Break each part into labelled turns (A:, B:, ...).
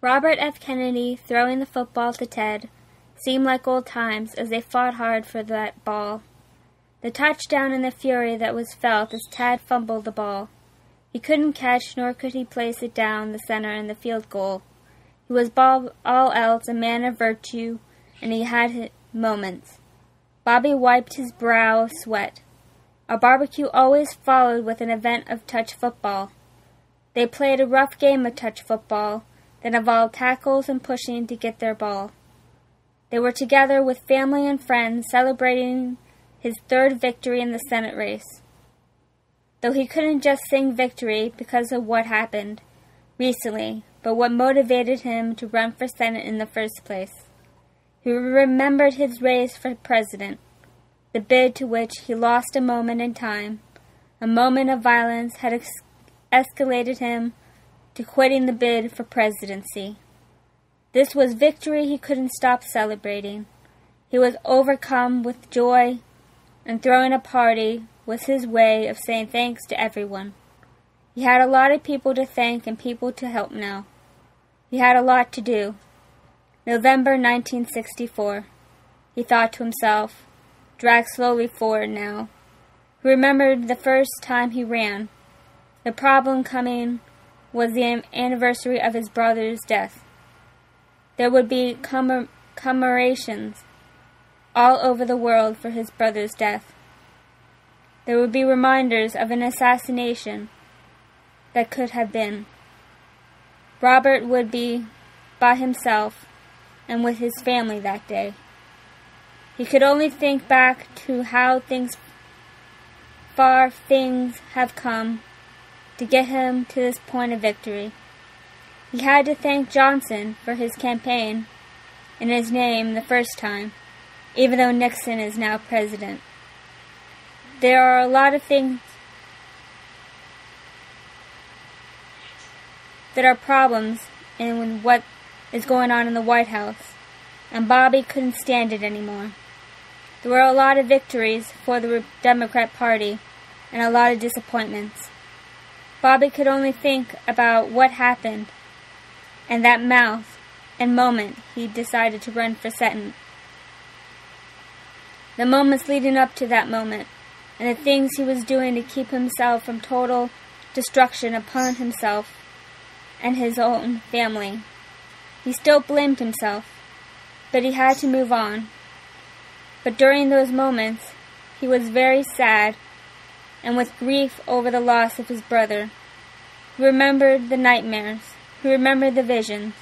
A: Robert F. Kennedy throwing the football to Ted seemed like old times as they fought hard for that ball. The touchdown and the fury that was felt as Tad fumbled the ball. He couldn't catch, nor could he place it down the center in the field goal. He was above all else a man of virtue, and he had his moments. Bobby wiped his brow of sweat. A barbecue always followed with an event of touch football. They played a rough game of touch football that involved tackles and pushing to get their ball. They were together with family and friends celebrating his third victory in the Senate race. Though he couldn't just sing victory because of what happened recently, but what motivated him to run for Senate in the first place. He remembered his race for president, the bid to which he lost a moment in time. A moment of violence had escalated him to quitting the bid for presidency. This was victory he couldn't stop celebrating. He was overcome with joy, and throwing a party was his way of saying thanks to everyone. He had a lot of people to thank and people to help now. He had a lot to do. November 1964. He thought to himself, dragged slowly forward now. He remembered the first time he ran. The problem coming was the anniversary of his brother's death. There would be commemorations all over the world for his brother's death. There would be reminders of an assassination that could have been. Robert would be by himself and with his family that day. He could only think back to how far things have come to get him to this point of victory. He had to thank Johnson for his campaign in his name the first time, even though Nixon is now president. There are a lot of things that are problems in what is going on in the White House, and Bobby couldn't stand it anymore. There were a lot of victories for the Democrat Party and a lot of disappointments. Bobby could only think about what happened and that mouth and moment he decided to run for Senate. The moments leading up to that moment, and the things he was doing to keep himself from total destruction upon himself and his own family. He still blamed himself, but he had to move on. But during those moments, he was very sad and with grief over the loss of his brother. He remembered the nightmares, he remembered the visions,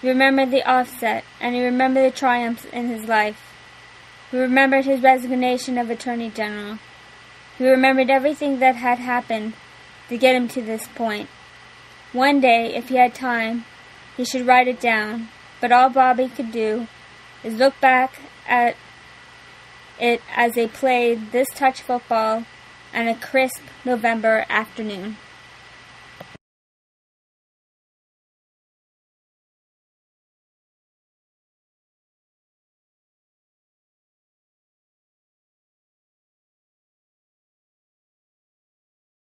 A: he remembered the offset, and he remembered the triumphs in his life. He remembered his resignation of Attorney General. He remembered everything that had happened to get him to this point. One day, if he had time, he should write it down, but all Bobby could do is look back at it as they played this touch football on a crisp November afternoon.